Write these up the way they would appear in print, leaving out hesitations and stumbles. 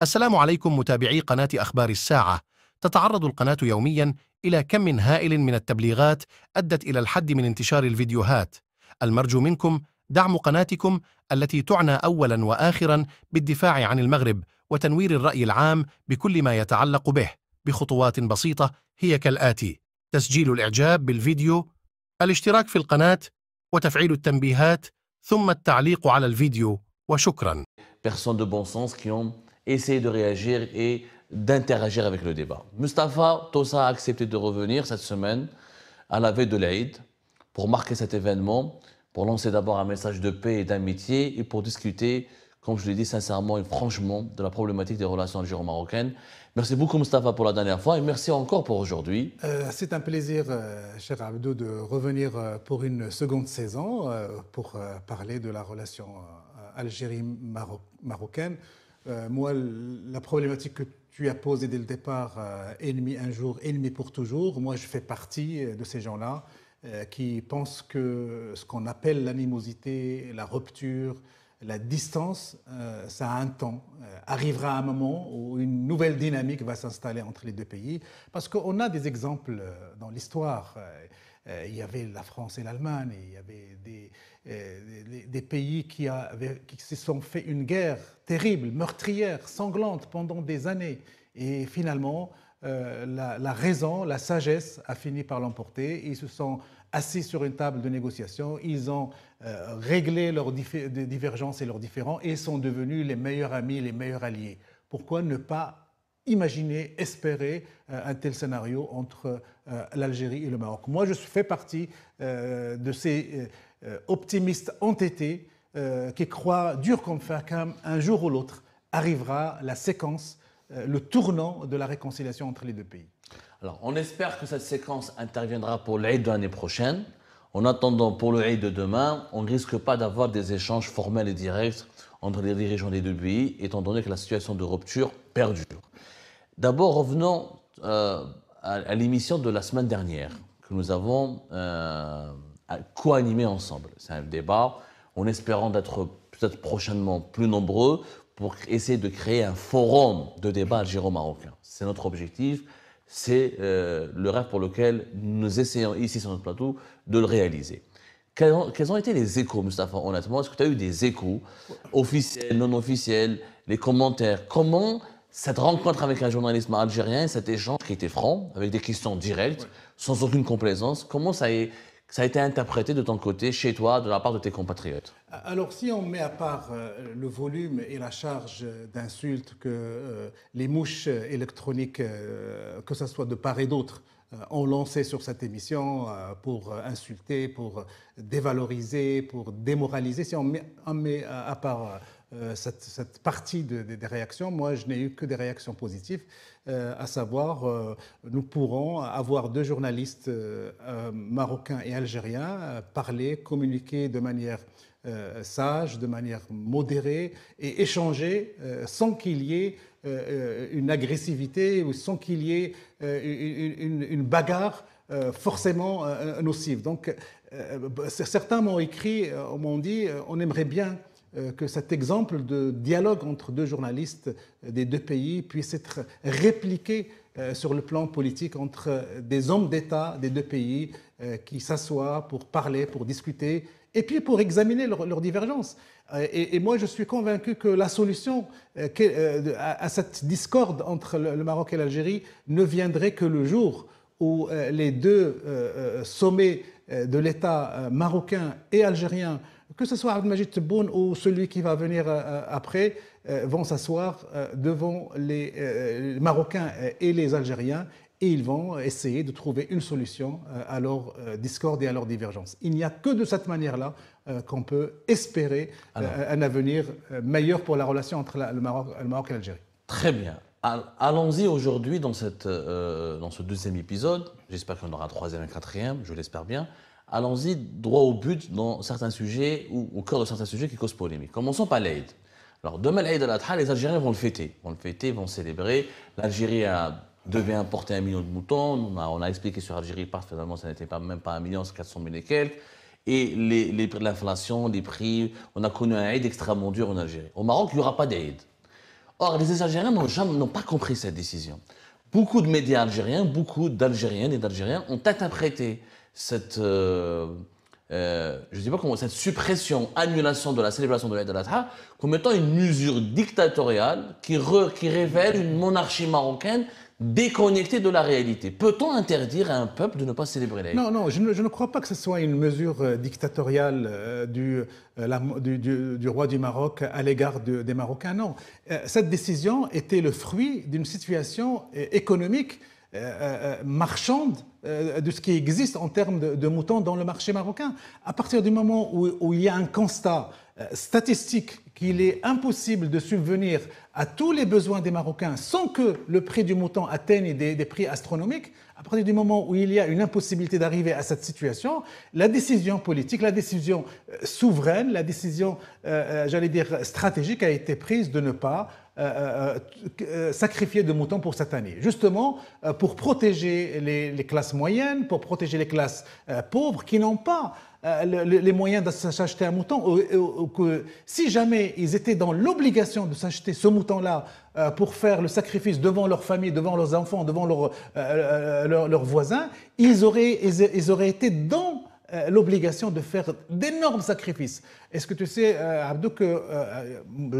السلام عليكم متابعي قناة أخبار الساعة. تتعرض القناة يوميا إلى كم هائل من التبليغات أدت إلى الحد من انتشار الفيديوهات. المرجو منكم دعم قناتكم التي تعنى أولا وآخرا بالدفاع عن المغرب وتنوير الرأي العام بكل ما يتعلق به بخطوات بسيطة هي كالآتي: تسجيل الإعجاب بالفيديو، الاشتراك في القناة، وتفعيل التنبيهات، ثم التعليق على الفيديو، وشكرا. Personnes de bon sens qui ont essayé de réagir et d'interagir avec le débat. Mustapha Tossa a accepté de revenir cette semaine à la veille de l'Aïd pour marquer cet événement, pour lancer d'abord un message de paix et d'amitié et pour discuter, comme je l'ai dit sincèrement et franchement, de la problématique des relations algéro-marocaines. Merci beaucoup Mustapha pour la dernière fois et merci encore pour aujourd'hui. C'est un plaisir, cher Abdou, de revenir pour une seconde saison pour parler de la relation Algérie-marocaine. Moi, la problématique que tu as posée dès le départ, ennemi un jour, ennemi pour toujours, moi je fais partie de ces gens-là qui pensent que ce qu'on appelle l'animosité, la rupture, la distance, ça a un temps. Arrivera un moment où une nouvelle dynamique va s'installer entre les deux pays. Parce qu'on a des exemples dans l'histoire. Il y avait la France et l'Allemagne, il y avait des pays qui se sont fait une guerre terrible, meurtrière, sanglante pendant des années. Et finalement, la raison, la sagesse a fini par l'emporter. Ils se sont assis sur une table de négociation, ils ont réglé leurs divergences et leurs différends et sont devenus les meilleurs amis, les meilleurs alliés. Pourquoi ne pas imaginer, espérer un tel scénario entre l'Algérie et le Maroc? Moi, je fais partie de ces optimistes entêtés qui croient dur comme fer qu'un jour ou l'autre arrivera la séquence, le tournant de la réconciliation entre les deux pays. Alors, on espère que cette séquence interviendra pour l'Aïd de l'année prochaine. En attendant, pour le Aïd de demain, on ne risque pas d'avoir des échanges formels et directs entre les dirigeants des deux pays, étant donné que la situation de rupture perdure. D'abord, revenons à l'émission de la semaine dernière, que nous avons co-animée ensemble. C'est un débat, en espérant d'être peut-être prochainement plus nombreux pour essayer de créer un forum de débat algéro-marocain. C'est notre objectif. C'est le rêve pour lequel nous essayons ici sur notre plateau de le réaliser. Quels ont été les échos, Mustapha, honnêtement? Est-ce que tu as eu des échos officiels, non officiels, les commentaires? Comment cette rencontre avec un journaliste algérien, cet échange qui était franc, avec des questions directes, sans aucune complaisance, comment ça a été interprété de ton côté, chez toi, de la part de tes compatriotes? Alors, si on met à part le volume et la charge d'insultes que les mouches électroniques, que ce soit de part et d'autre, ont lancé sur cette émission pour insulter, pour dévaloriser, pour démoraliser, si on met à part cette partie des réactions, moi je n'ai eu que des réactions positives, à savoir nous pourrons avoir deux journalistes marocains et algériens parler, communiquer de manière sage, de manière modérée et échanger sans qu'il y ait une agressivité ou sans qu'il y ait une bagarre forcément nocive. Donc certains m'ont écrit, m'ont dit on aimerait bien que cet exemple de dialogue entre deux journalistes des deux pays puisse être répliqué sur le plan politique entre des hommes d'État des deux pays qui s'assoient pour parler, pour discuter et puis pour examiner leurs divergences. Et moi, je suis convaincu que la solution à cette discorde entre le Maroc et l'Algérie ne viendrait que le jour où les deux sommets de l'État marocain et algérien, que ce soit Abdelmajid Tebboune ou celui qui va venir après, vont s'asseoir devant les Marocains et les Algériens et ils vont essayer de trouver une solution à leur discorde et à leur divergence. Il n'y a que de cette manière-là qu'on peut espérer un avenir meilleur pour la relation entre le Maroc et l'Algérie. Très bien. Allons-y aujourd'hui dans ce deuxième épisode. J'espère qu'il y en aura un troisième et un quatrième, je l'espère bien. Allons-y droit au but dans certains sujets ou au cœur de certains sujets qui causent polémique. Commençons par l'Aïd. Alors demain, l'Aïd al-Adha, les Algériens vont le fêter. Vont célébrer. L'Algérie devait importer 1 million de moutons. On a expliqué sur Algérie parce que finalement, ça n'était même pas 1 million, c'est 400 000 et quelques. Et les prix de l'inflation, les prix, on a connu un Aïd extrêmement dur en Algérie. Au Maroc, il n'y aura pas d'Aïd. Or, les Algériens n'ont pas compris cette décision. Beaucoup de médias algériens, beaucoup d'Algériennes et d'Algériens ont interprété cette, je dis pas comment, cette suppression, annulation de la célébration de l'Aïd al-Adha comme étant une mesure dictatoriale qui révèle une monarchie marocaine déconnectée de la réalité. Peut-on interdire à un peuple de ne pas célébrer l'Aïd? Non, non, je ne crois pas que ce soit une mesure dictatoriale du roi du Maroc à l'égard des Marocains. Non, cette décision était le fruit d'une situation économique marchande de ce qui existe en termes de moutons dans le marché marocain. À partir du moment où il y a un constat statistique qu'il est impossible de subvenir à tous les besoins des Marocains sans que le prix du mouton atteigne des prix astronomiques, à partir du moment où il y a une impossibilité d'arriver à cette situation, la décision politique, la décision souveraine, la décision, j'allais dire, stratégique a été prise de ne pas sacrifier de moutons pour cette année. Justement, pour protéger les classes moyennes, pour protéger les classes pauvres qui n'ont pas les moyens de s'acheter un mouton, que si jamais ils étaient dans l'obligation de s'acheter ce mouton-là pour faire le sacrifice devant leur famille, devant leurs enfants, devant leurs voisins, ils auraient été dans l'obligation de faire d'énormes sacrifices. Est-ce que tu sais, Abdou, que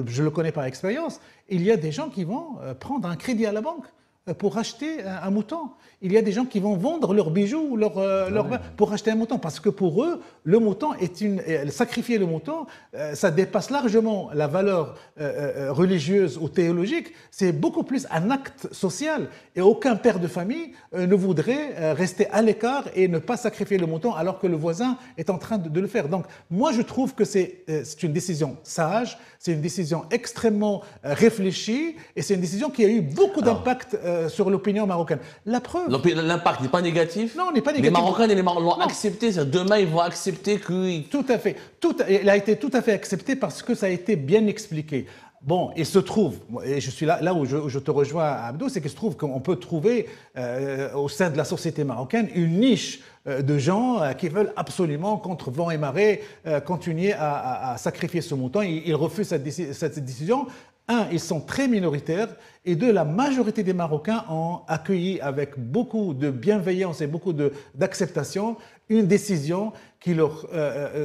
je le connais par expérience, il y a des gens qui vont prendre un crédit à la banque pour acheter un mouton. Il y a des gens qui vont vendre leurs bijoux pour acheter un mouton, parce que pour eux, le mouton sacrifier le mouton, ça dépasse largement la valeur religieuse ou théologique. C'est beaucoup plus un acte social. Et aucun père de famille ne voudrait rester à l'écart et ne pas sacrifier le mouton alors que le voisin est en train de le faire. Donc, moi, je trouve que c'est une décision sage, c'est une décision extrêmement réfléchie, et c'est une décision qui a eu beaucoup d'impact sur l'opinion marocaine. La preuve... L'impact n'est pas négatif? Non, n'est pas négatif. Les Marocains et les Marocains l'ont accepté. Demain, ils vont accepter que... Tout à fait. Il a été tout à fait accepté parce que ça a été bien expliqué. Bon, il se trouve, et je suis là où je te rejoins, Abdou, c'est qu'il se trouve qu'on peut trouver au sein de la société marocaine une niche de gens qui veulent absolument, contre vent et marée, continuer à sacrifier ce mouton. Ils refusent cette décision. Un, ils sont très minoritaires, et deux, la majorité des Marocains ont accueilli avec beaucoup de bienveillance et beaucoup d'acceptation une décision qui leur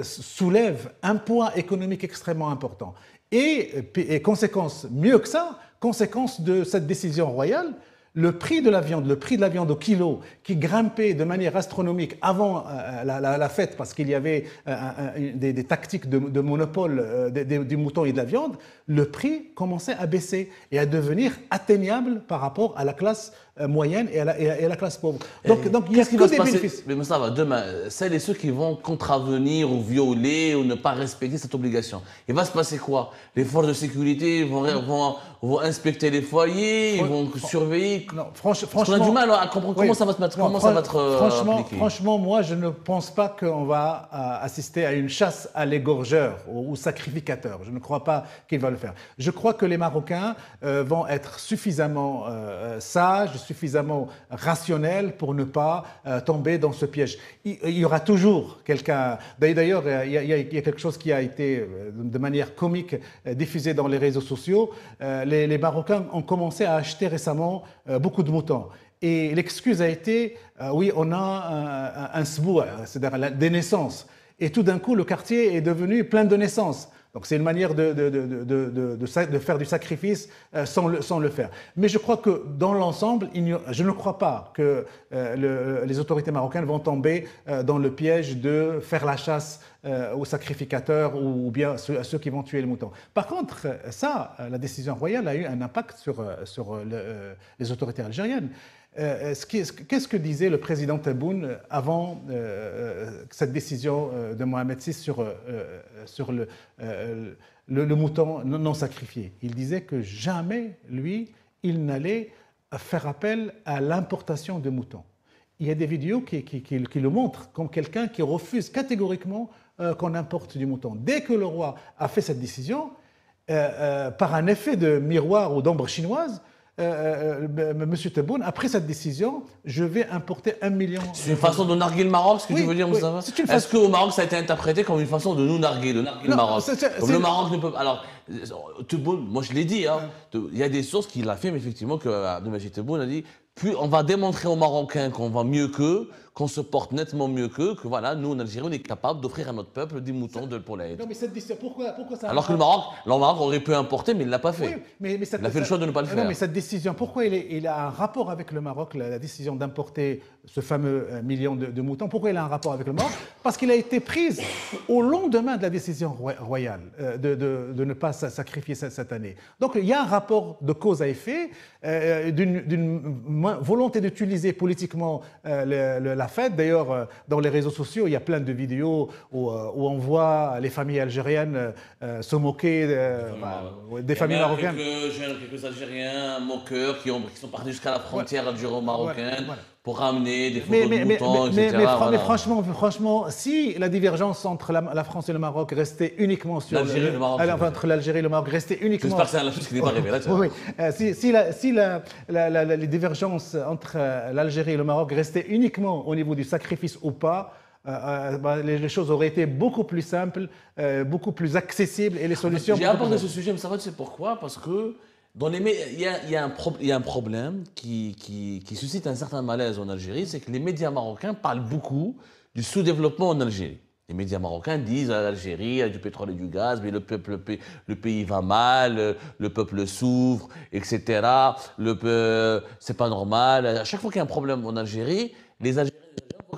soulève un poids économique extrêmement important. Et conséquence, mieux que ça, conséquence de cette décision royale, le prix de la viande au kilo qui grimpait de manière astronomique avant la fête parce qu'il y avait des tactiques de monopole du mouton et de la viande, le prix commençait à baisser et à devenir atteignable par rapport à la classe moyenne et à la classe pauvre. Donc il y a que des bénéfices. Mais ça va, demain, celles et ceux qui vont contravenir ou violer ou ne pas respecter cette obligation, il va se passer quoi? Les forces de sécurité vont inspecter les foyers, ils vont surveiller. Non, franchement, on a du mal à comprendre comment ça va se mettre, comment ça va être appliqué. Franchement, moi, je ne pense pas qu'on va assister à une chasse à l'égorgeur ou sacrificateur. Je ne crois pas qu'il va le faire. Je crois que les Marocains vont être suffisamment sages, suffisamment rationnels pour ne pas tomber dans ce piège. Il y aura toujours quelqu'un... D'ailleurs, il y a quelque chose qui a été de manière comique diffusé dans les réseaux sociaux. Les Marocains ont commencé à acheter récemment beaucoup de moutons. Et l'excuse a été, oui, on a un sbou, c'est-à-dire des naissances. Et tout d'un coup, le quartier est devenu plein de naissances. Donc c'est une manière de faire du sacrifice sans le faire. Mais je crois que dans l'ensemble, je ne crois pas que les autorités marocaines vont tomber dans le piège de faire la chasse aux sacrificateurs ou bien à ceux qui vont tuer les moutons. Par contre, la décision royale a eu un impact sur les autorités algériennes. Qu'est-ce que disait le président Tebboune avant cette décision de Mohamed VI sur le mouton non sacrifié? Il disait que jamais, lui, il n'allait faire appel à l'importation de moutons. Il y a des vidéos qui le montrent comme quelqu'un qui refuse catégoriquement qu'on importe du mouton. Dès que le roi a fait cette décision, par un effet de miroir ou d'ombre chinoise, Monsieur Tebboune, après cette décision, je vais importer 1 million. C'est une façon de narguer le Maroc, ce que Oui, tu veux dire, oui, Moustapha? c'est une Est-ce qu'au Maroc, ça a été interprété comme une façon de nous narguer, de narguer le Non, Maroc? Comme c'est- le Maroc ne peut pas. Alors, Tebboune, moi je l'ai dit, hein, il y a des sources qui l'affirment effectivement que Abdelmajid Tebboune a dit puis on va démontrer aux Marocains qu'on va mieux qu'eux, qu'on se porte nettement mieux qu'eux, que voilà, nous en Algérie, on est capable d'offrir à notre peuple des moutons de pour l'aide. Non, mais cette décision, pourquoi ça Alors que le Maroc aurait pu importer, mais il ne l'a pas fait. Oui, mais Il a fait le choix de ne pas le faire. Non, mais cette décision, pourquoi il a un rapport avec le Maroc, la décision d'importer ce fameux million de moutons, pourquoi il a un rapport avec le Maroc? Parce qu'il a été prise au lendemain de la décision royale de ne pas sacrifier cette année. Donc il y a un rapport de cause à effet, d'une volonté d'utiliser politiquement la fête. D'ailleurs, dans les réseaux sociaux, il y a plein de vidéos où on voit les familles algériennes se moquer des familles marocaines. Quelques Algériens moqueurs qui sont partis jusqu'à la frontière algéro-marocaine pour ramener des photos de moutons, etc. Mais franchement, si la divergence entre la France et le Maroc restait uniquement sur l'Algérie et le Maroc, entre l'Algérie et le Maroc restait uniquement. J'espère que c'est un lapsus qui n'est pas révélateur. Oui, si les divergences entre l'Algérie et le Maroc restaient uniquement au niveau du sacrifice ou pas, les choses auraient été beaucoup plus simples, beaucoup plus accessibles et les solutions. J'ai abordé ce sujet, mais ça va, tu sais pourquoi? Parce que dans les il y a un problème qui suscite un certain malaise en Algérie, c'est que les médias marocains parlent beaucoup du sous-développement en Algérie. Les médias marocains disent à l'Algérie, il y a du pétrole et du gaz, mais le pays va mal, le peuple souffre, etc. C'est pas normal. À chaque fois qu'il y a un problème en Algérie, les Algériens,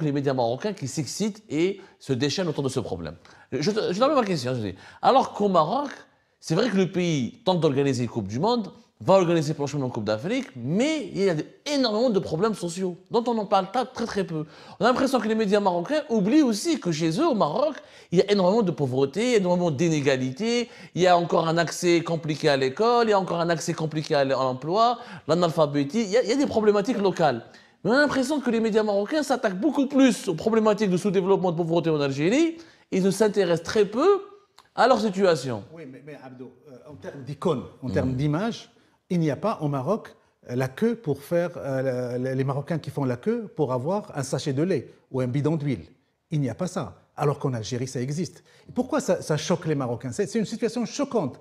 les médias marocains qui s'excitent et se déchaînent autour de ce problème. Je donne ma question. Je dis, alors qu'au Maroc, c'est vrai que le pays tente d'organiser une Coupe du Monde, va organiser prochainement une Coupe d'Afrique, mais il y a énormément de problèmes sociaux dont on en parle très très peu. On a l'impression que les médias marocains oublient aussi que chez eux, au Maroc, il y a énormément de pauvreté, énormément d'inégalités, il y a encore un accès compliqué à l'école, il y a encore un accès compliqué à l'emploi, l'analphabétisme, il y a des problématiques locales. Mais on a l'impression que les médias marocains s'attaquent beaucoup plus aux problématiques de sous-développement, de pauvreté en Algérie, et ne s'intéressent très peu à leur situation. Oui, mais Abdo, en termes d'icône, en termes d'image, il n'y a pas au Maroc la queue pour faire, les Marocains qui font la queue pour avoir un sachet de lait ou un bidon d'huile. Il n'y a pas ça, alors qu'en Algérie, ça existe. Pourquoi ça choque les Marocains? C'est une situation choquante,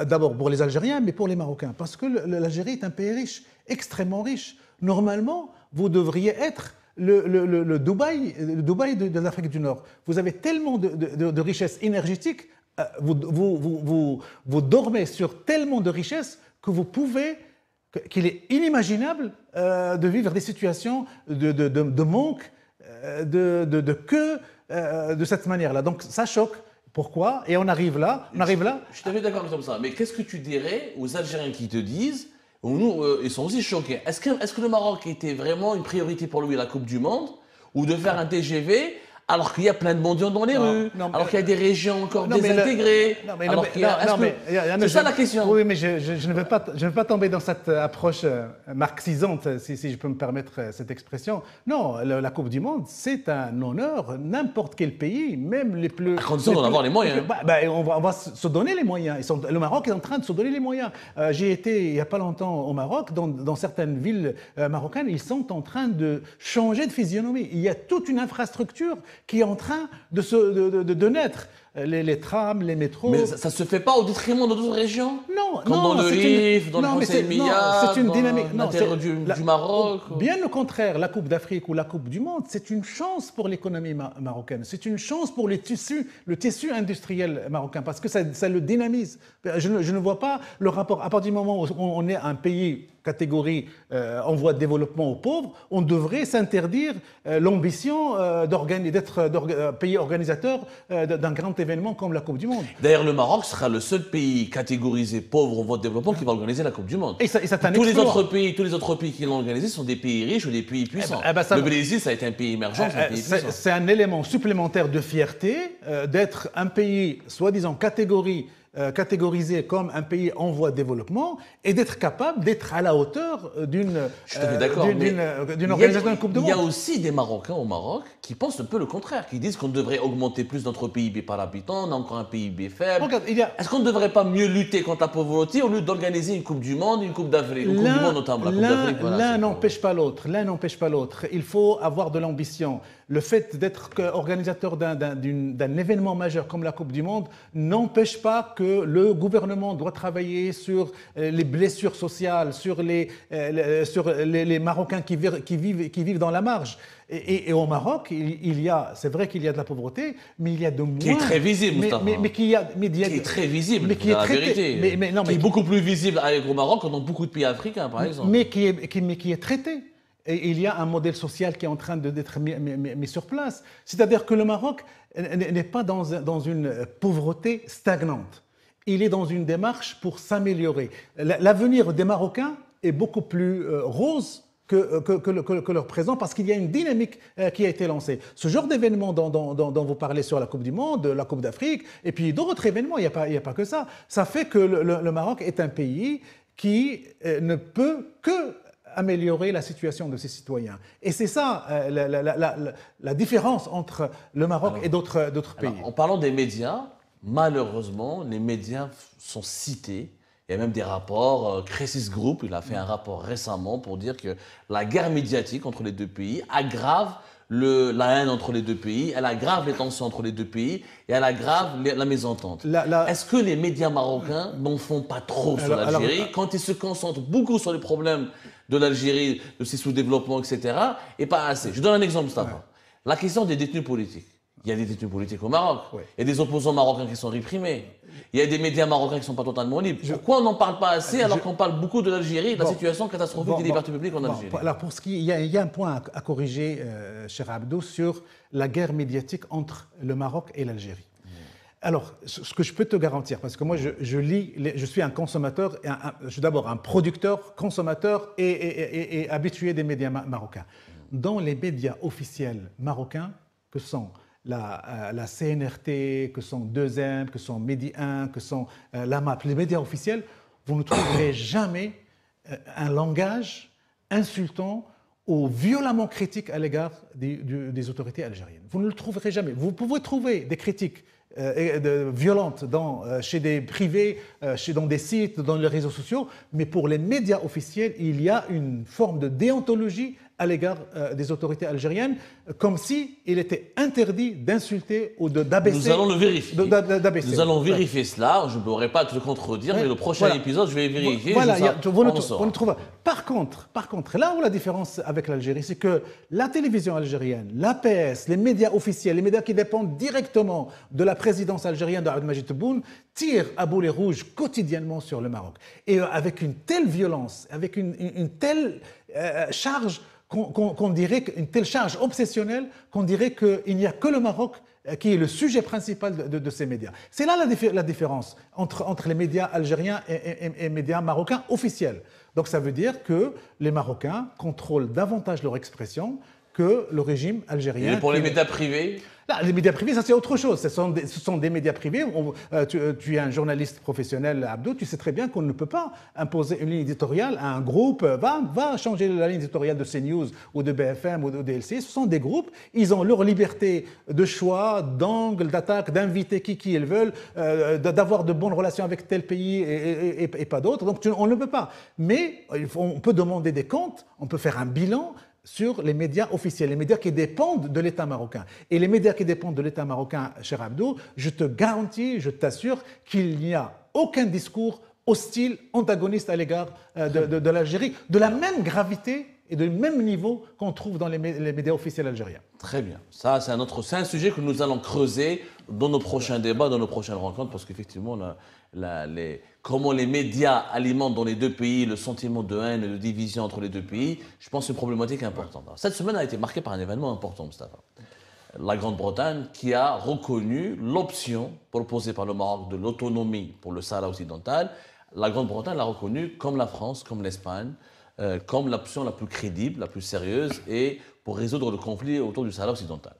d'abord pour les Algériens, mais pour les Marocains, parce que l'Algérie est un pays riche, extrêmement riche. Normalement, vous devriez être le Dubaï de l'Afrique du Nord. Vous avez tellement de richesses énergétiques, vous dormez sur tellement de richesses que qu'il est inimaginable de vivre des situations de manque, de queue, de cette manière-là. Donc ça choque. Pourquoi? Et on arrive là. Je suis tout à fait d'accord avec ça. Mais qu'est-ce que tu dirais aux Algériens qui te disent, nous, ils sont aussi choqués. Est-ce que le Maroc était vraiment une priorité pour lui, la Coupe du Monde, ou de faire un TGV alors qu'il y a plein de mendiants dans les rues, alors qu'il y a des régions encore désintégrées. C'est ça la question. Oui, mais je ne veux pas tomber dans cette approche marxisante, si je peux me permettre cette expression. Non, la Coupe du Monde, c'est un honneur. N'importe quel pays, même les plus... À condition d'en avoir les moyens. On va se donner les moyens. Le Maroc est en train de se donner les moyens. J'ai été il n'y a pas longtemps au Maroc, dans certaines villes marocaines, ils sont en train de changer de physionomie. Il y a toute une infrastructure qui est en train de naître. Les trams, les métros... Mais ça ne se fait pas au détriment d'autres régions? Non, comme dans le Rif, dans le Conseil Mia, c'est une dynamique. L'intérieur du Maroc. Bien au contraire, la Coupe d'Afrique ou la Coupe du Monde, c'est une chance pour l'économie marocaine. C'est une chance pour le tissu industriel marocain, parce que ça le dynamise. Je ne vois pas le rapport. À partir du moment où on est un pays catégorie en voie de développement aux pauvres, on devrait s'interdire l'ambition d'être pays organisateur d'un grand événement comme la Coupe du Monde. D'ailleurs, le Maroc sera le seul pays catégorisé pauvre en voie de développement qui va organiser la Coupe du Monde. Et ça tous les autres pays qui l'ont organisé sont des pays riches ou des pays puissants. Le Brésil, ça a été un pays émergent, c'est un pays puissant. C'est un élément supplémentaire de fierté d'être un pays soi-disant catégorie catégorisé comme un pays en voie de développement et d'être capable d'être à la hauteur d'une organisation de Coupe du Monde. Il y a aussi des Marocains au Maroc qui pensent un peu le contraire, qui disent qu'on devrait augmenter plus notre PIB par habitant, on a encore un PIB faible. Est-ce qu'on ne devrait pas mieux lutter contre la pauvreté au lieu d'organiser une Coupe du Monde, une Coupe d'Afrique, une Coupe du Monde notamment, la Coupe d'Afrique, voilà, l'un n'empêche pas l'autre. L'un n'empêche pas l'autre. Il faut avoir de l'ambition. Le fait d'être organisateur d'un événement majeur comme la Coupe du Monde n'empêche pas que le gouvernement doit travailler sur les blessures sociales, sur les Marocains qui vivent dans la marge. Et au Maroc, c'est vrai qu'il y a de la pauvreté, mais il y a de moins... Qui est très visible, qui est très visible, mais qui est la traité, vérité. Qui est beaucoup plus visible au Maroc que dans beaucoup de pays africains, par exemple. Mais qui est traité. Et il y a un modèle social qui est en train d'être mis sur place. C'est-à-dire que le Maroc n'est pas dans une pauvreté stagnante. Il est dans une démarche pour s'améliorer. L'avenir des Marocains est beaucoup plus rose que leur présent, parce qu'il y a une dynamique qui a été lancée. Ce genre d'événement dont vous parlez sur la Coupe du Monde, la Coupe d'Afrique, et puis d'autres événements, il n'y a pas que ça. Ça fait que le Maroc est un pays qui ne peut que améliorer la situation de ses citoyens. Et c'est ça la différence entre le Maroc et d'autres pays. En parlant des médias, malheureusement, les médias sont cités. Il y a même des rapports. Crisis Group, il a fait un rapport récemment pour dire que la guerre médiatique entre les deux pays aggrave la haine entre les deux pays, elle aggrave les tensions entre les deux pays et elle aggrave la mésentente. Est-ce que les médias marocains n'en font pas trop sur l'Algérie quand ils se concentrent beaucoup sur les problèmes de l'Algérie, de ses sous-développements, etc. et pas assez? Je donne un exemple, Mustafa. Ouais. La question des détenus politiques. Il y a des détenus politiques au Maroc. Ouais. Il y a des opposants marocains qui sont réprimés. Il y a des médias marocains qui ne sont pas totalement libres. Pourquoi on n'en parle pas assez alors qu'on parle beaucoup de l'Algérie et de la situation catastrophique des libertés publiques en Algérie? Alors il y a un point à corriger, cher Abdou, sur la guerre médiatique entre le Maroc et l'Algérie. Alors, ce que je peux te garantir, parce que moi je suis un consommateur, je suis d'abord un producteur, consommateur et habitué des médias marocains. Dans les médias officiels marocains, que sont la CNRT, que sont 2M, que sont Medi 1, que sont la MAP, les médias officiels, vous ne trouverez jamais un langage insultant ou violemment critique à l'égard des autorités algériennes. Vous ne le trouverez jamais. Vous pouvez trouver des critiques violentes chez des privés, dans des sites, dans les réseaux sociaux, mais pour les médias officiels, il y a une forme de déontologie à l'égard des autorités algériennes, comme s'il était interdit d'insulter ou d'abaisser. Nous allons le vérifier. Nous allons vérifier cela. Je ne pourrai pas te contredire, mais le prochain épisode, je vais vérifier. Voilà, vous le trouvez. Par contre, là où la différence avec l'Algérie, c'est que la télévision algérienne, l'APS, les médias officiels, les médias qui dépendent directement de la présidence algérienne d'Abdelmajid Tebboune, tirent à boulet rouge quotidiennement sur le Maroc. Et avec une telle violence, avec une telle charge, qu'on dirait une telle charge obsessionnelle qu'on dirait qu'il n'y a que le Maroc qui est le sujet principal de ces médias. C'est là la différence entre les médias algériens et les médias marocains officiels. Donc ça veut dire que les Marocains contrôlent davantage leur expression que le régime algérien. Et pour les médias privés? Là, les médias privés, ça c'est autre chose. Ce sont des médias privés. Tu es un journaliste professionnel, Abdou, tu sais très bien qu'on ne peut pas imposer une ligne éditoriale à un groupe. Va changer la ligne éditoriale de CNews ou de BFM ou de DLC. Ce sont des groupes, ils ont leur liberté de choix, d'angle, d'attaque, d'inviter qui ils veulent, d'avoir de bonnes relations avec tel pays et pas d'autres. Donc on ne peut pas. Mais on peut demander des comptes, on peut faire un bilan sur les médias officiels, les médias qui dépendent de l'État marocain. Et les médias qui dépendent de l'État marocain, cher Abdou, je te garantis, je t'assure qu'il n'y a aucun discours hostile, antagoniste à l'égard de l'Algérie, de la même gravité et du même niveau qu'on trouve dans les médias officiels algériens. Très bien. Ça, c'est un sujet que nous allons creuser dans nos prochains débats, dans nos prochaines rencontres, parce qu'effectivement, comment les médias alimentent dans les deux pays le sentiment de haine et de division entre les deux pays, je pense que c'est une problématique importante. Cette semaine a été marquée par un événement important, Mustafa. La Grande-Bretagne qui a reconnu l'option proposée par le Maroc de l'autonomie pour le Sahara occidental. La Grande-Bretagne l'a reconnue comme la France, comme l'Espagne, comme l'option la plus crédible, la plus sérieuse et pour résoudre le conflit autour du Sahara occidental.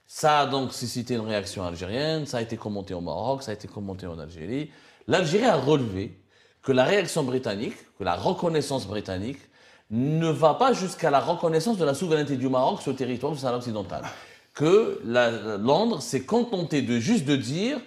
Ça a donc suscité une réaction algérienne, ça a été commenté au Maroc, ça a été commenté en Algérie. l'Algérie a relevé que la réaction britannique, que la reconnaissance britannique, ne va pas jusqu'à la reconnaissance de la souveraineté du Maroc sur le territoire du Sahara occidental. Que Londres s'est contenté de dire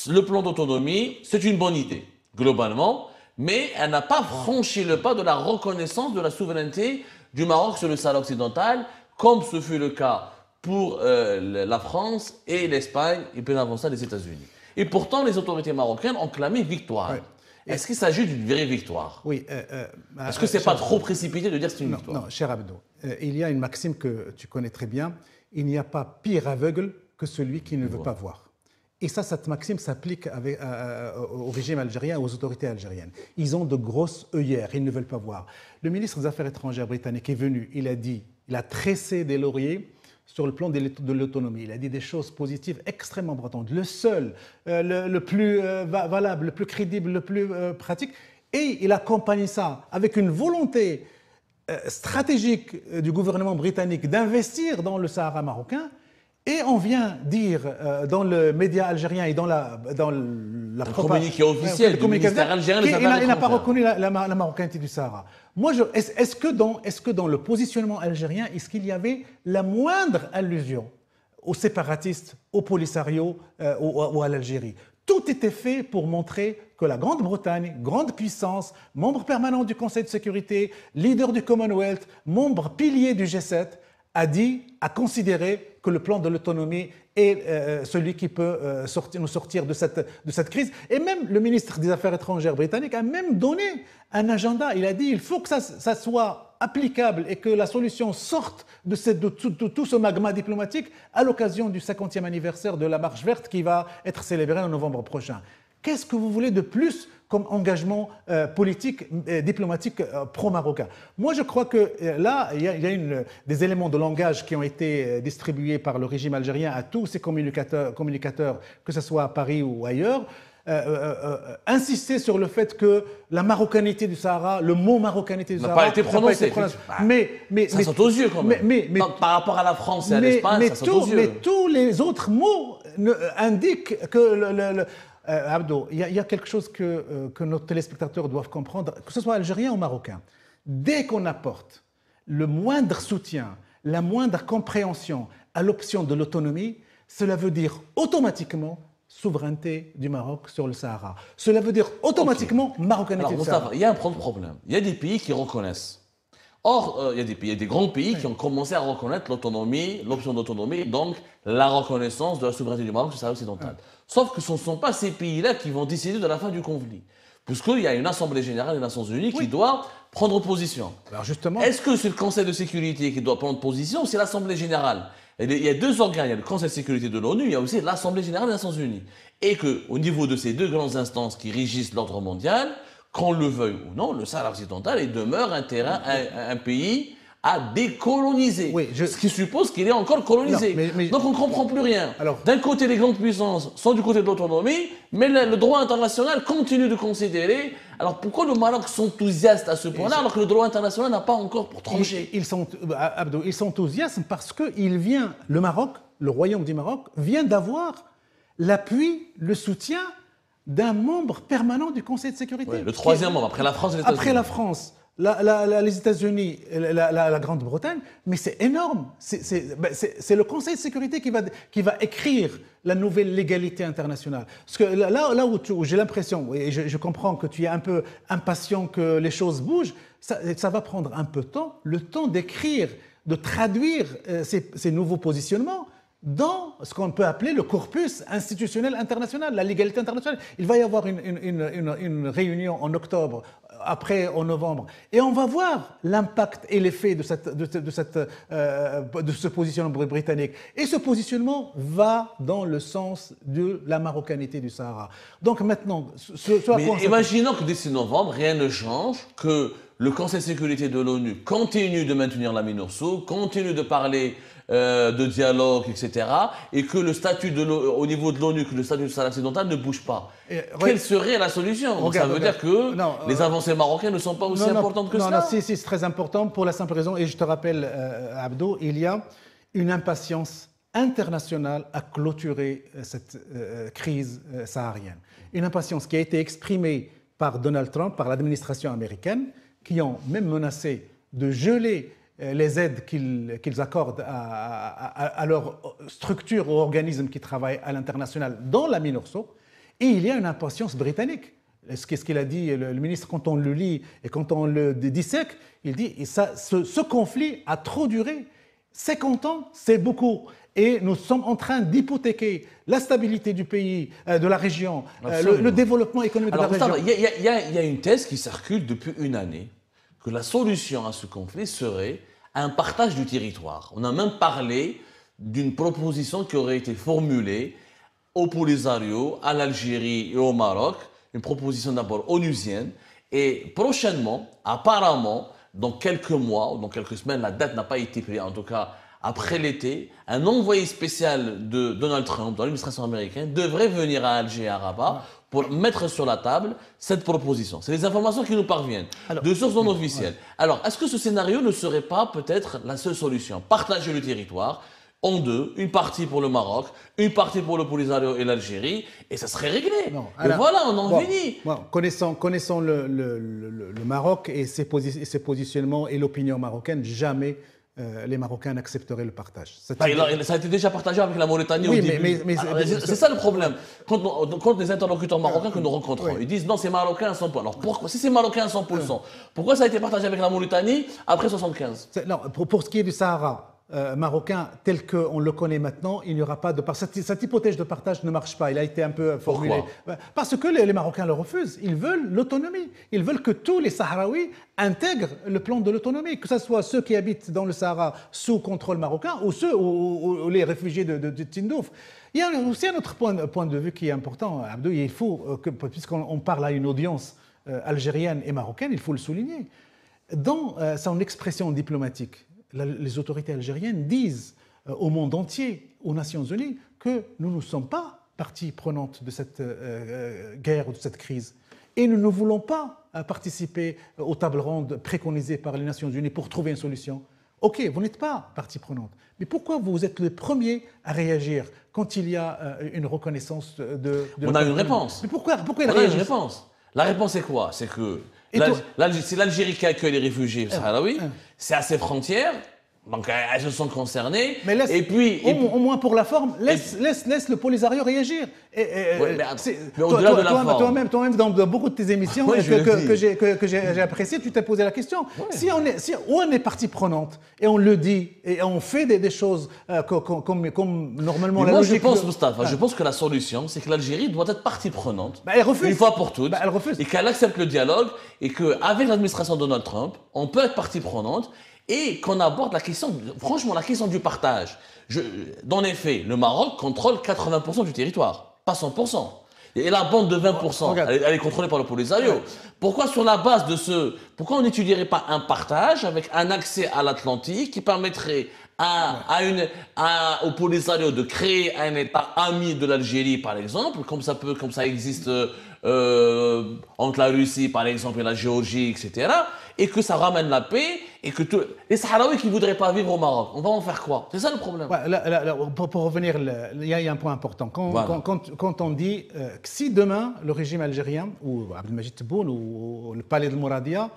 le plan d'autonomie, c'est une bonne idée, globalement, mais elle n'a pas franchi le pas de la reconnaissance de la souveraineté du Maroc sur le Sahara occidental, comme ce fut le cas pour la France et l'Espagne, et bien avant ça les États-Unis. Et pourtant, les autorités marocaines ont clamé victoire. Ouais. Est-ce qu'il s'agit d'une vraie victoire? Oui. Est-ce que ce n'est pas trop précipité de dire que c'est une victoire? Non, cher Abdo, il y a une maxime que tu connais très bien. Il n'y a pas pire aveugle que celui qui ne veut pas voir. Et ça, cette maxime s'applique au régime algérien et aux autorités algériennes. Ils ont de grosses œillères, ils ne veulent pas voir. Le ministre des Affaires étrangères britannique est venu, il a tressé des lauriers sur le plan de l'autonomie. Il a dit des choses positives extrêmement importantes. Le seul, le plus valable, le plus crédible, le plus pratique. Et il accompagne ça avec une volonté stratégique du gouvernement britannique d'investir dans le Sahara marocain. Et on vient dire dans le média algérien et dans la communiqué officiel du ministère algérien des Affaires étrangères. Il n'a pas reconnu la marocanité du Sahara. Moi, est-ce que dans le positionnement algérien, est-ce qu'il y avait la moindre allusion aux séparatistes, au Polisario ou à l'Algérie? Tout était fait pour montrer que la Grande-Bretagne, grande puissance, membre permanent du Conseil de sécurité, leader du Commonwealth, membre pilier du G7, a considéré que le plan de l'autonomie est celui qui peut nous sortir de cette crise. Et même le ministre des Affaires étrangères britannique a même donné un agenda. Il a dit qu'il faut que ça soit applicable et que la solution sorte de tout ce magma diplomatique à l'occasion du 50e anniversaire de la Marche verte qui va être célébrée en novembre prochain. Qu'est-ce que vous voulez de plus comme engagement politique, diplomatique pro-marocain? Moi, je crois que là, il y a des éléments de langage qui ont été distribués par le régime algérien à tous ses communicateurs, que ce soit à Paris ou ailleurs, insister sur le fait que la marocanité du Sahara, le mot marocanité du Sahara n'a pas été prononcé. Ça saute aux yeux quand même. Par rapport à la France et à l'Espagne, ça saute aux yeux. Mais tous les autres mots indiquent que Abdo, il y a quelque chose que nos téléspectateurs doivent comprendre, que ce soit algérien ou marocain. Dès qu'on apporte le moindre soutien, la moindre compréhension à l'option de l'autonomie, cela veut dire automatiquement souveraineté du Maroc sur le Sahara. Cela veut dire automatiquement marocanité du Sahara. Il y a un problème. Il y a des pays qui reconnaissent. Or, il y a des grands pays qui ont commencé à reconnaître l'autonomie, l'option d'autonomie, donc la reconnaissance de la souveraineté du Maroc sur le Sahara occidental. Sauf que ce ne sont pas ces pays-là qui vont décider de la fin du conflit. Puisqu'il y a une Assemblée générale des Nations Unies qui doit prendre position. Alors justement, est-ce que c'est le Conseil de sécurité qui doit prendre position ou c'est l'Assemblée générale? Il y a deux organes, il y a le Conseil de sécurité de l'ONU, il y a aussi l'Assemblée générale des Nations Unies. Et qu'au niveau de ces deux grandes instances qui régissent l'ordre mondial, qu'on le veuille ou non, le Sahara occidental demeure un pays à décoloniser. Oui, ce qui suppose qu'il est encore colonisé. Non, donc on ne comprend plus rien. D'un côté, les grandes puissances sont du côté de l'autonomie, mais le droit international continue de considérer. Alors pourquoi le Maroc s'enthousiaste à ce point-là alors que le droit international n'a pas encore tranché? Ils sont enthousiastes parce que le Maroc, le royaume du Maroc, vient d'avoir l'appui, le soutien d'un membre permanent du Conseil de sécurité. Oui, le troisième membre, après la France et les États-Unis. Après la France, les États-Unis, la Grande-Bretagne, mais c'est énorme. C'est le Conseil de sécurité qui va écrire la nouvelle légalité internationale. Parce que là où j'ai l'impression, et je comprends que tu es un peu impatient que les choses bougent, ça va prendre un peu de temps, le temps d'écrire, de traduire ces nouveaux positionnements dans ce qu'on peut appeler le corpus institutionnel international, la légalité internationale. Il va y avoir une réunion en octobre, après en novembre, et on va voir l'impact et l'effet de ce positionnement britannique. Et ce positionnement va dans le sens de la marocanité du Sahara. Donc maintenant, imaginons que d'ici novembre, rien ne change, que le Conseil de sécurité de l'ONU continue de maintenir la MINURSO, continue de parler de dialogue, etc., et que le statut au niveau de l'ONU, que le statut du Sahara occidental ne bouge pas. Quelle serait la solution? Ça veut dire que les avancées marocaines ne sont pas aussi importantes que ça? Non, c'est très important pour la simple raison, et je te rappelle, Abdo, il y a une impatience internationale à clôturer cette crise saharienne. Une impatience qui a été exprimée par Donald Trump, par l'administration américaine, qui ont même menacé de geler les aides qu'ils accordent à leur structure ou organismes qui travaillent à l'international dans la MINURSO. Et il y a une impatience britannique. Qu'est-ce qu'il a dit le ministre quand on le lit et quand on le dissèque? Il dit ce conflit a trop duré. 50 ans, c'est beaucoup. Et nous sommes en train d'hypothéquer la stabilité du pays, de la région, le développement économique de la région. Il y a une thèse qui circule depuis une année, que la solution à ce conflit serait un partage du territoire. On a même parlé d'une proposition qui aurait été formulée au Polisario, à l'Algérie et au Maroc, une proposition d'abord onusienne, et prochainement, apparemment, dans quelques mois ou dans quelques semaines, la date n'a pas été prise, en tout cas après l'été, un envoyé spécial de Donald Trump dans l'administration américaine devrait venir à Alger et à Rabat pour mettre sur la table cette proposition. C'est les informations qui nous parviennent de sources non officielles. Alors, est-ce que ce scénario ne serait pas peut-être la seule solution? Partager le territoire en deux, une partie pour le Maroc, une partie pour le Polisario et l'Algérie, et ça serait réglé. Et voilà, on en finit. Connaissant le Maroc et ses positionnements et l'opinion marocaine, jamais les Marocains n'accepteraient le partage. Ça a été déjà partagé avec la Mauritanie au début. C'est ça le problème. Quand les interlocuteurs marocains que nous rencontrons, ils disent non, c'est marocain à 100%. Alors pourquoi, si c'est marocain à 100%, pourquoi ça a été partagé avec la Mauritanie après 1975? Non, pour ce qui est du Sahara marocain tel qu'on le connaît maintenant, il n'y aura pas de partage. Cette hypothèse de partage ne marche pas. Il a été un peu formulé. Pourquoi? Parce que les Marocains le refusent. Ils veulent l'autonomie. Ils veulent que tous les Sahraouis intègrent le plan de l'autonomie, que ce soit ceux qui habitent dans le Sahara sous contrôle marocain ou les réfugiés de Tindouf. Il y a aussi un autre point de vue qui est important, Abdou. Il faut, puisqu'on parle à une audience algérienne et marocaine, il faut le souligner. Dans son expression diplomatique, les autorités algériennes disent au monde entier, aux Nations Unies, que nous ne sommes pas partie prenante de cette guerre ou de cette crise. Et nous ne voulons pas participer aux tables rondes préconisées par les Nations Unies pour trouver une solution. Ok, vous n'êtes pas partie prenante, mais pourquoi vous êtes les premiers à réagir quand il y a une reconnaissance de On a une réponse. Mais pourquoi on a une réponse. La réponse c'est quoi? C'est que c'est l'Algérie qui accueille les réfugiés sahraouis, c'est à ses frontières, donc elles se sont concernées. Mais laisse, et puis, au moins pour la forme, laisse le Polisario réagir. Mais au-delà de la forme. Toi-même, dans beaucoup de tes émissions que j'ai appréciées, tu t'es posé la question. Ouais. Si on est partie prenante et on le dit et on fait des choses comme normalement la logique. Moi, je pense, Moustapha, je pense que la solution, c'est que l'Algérie doit être partie prenante. Elle refuse. Une fois pour toutes. Elle refuse. Et qu'elle accepte le dialogue et qu'avec l'administration de Donald Trump, on peut être partie prenante. Et qu'on aborde la question, franchement, la question du partage. Dans les faits, le Maroc contrôle 80% du territoire, pas 100%. Et la bande de 20%, elle est contrôlée par le Polisario. Ouais. Pourquoi sur la base de pourquoi on n'étudierait pas un partage avec un accès à l'Atlantique qui permettrait au Polisario de créer un État ami de l'Algérie, par exemple, comme ça existe entre la Russie, par exemple, et la Géorgie, etc., et que ça ramène la paix, et que les Sahraouis qui ne voudraient pas vivre au Maroc, on va en faire quoi? C'est ça le problème. Ouais, pour revenir, il y a un point important. Quand on dit que si demain, le régime algérien, ou Abdelmajid Tebboune, ou le palais de Mouradia,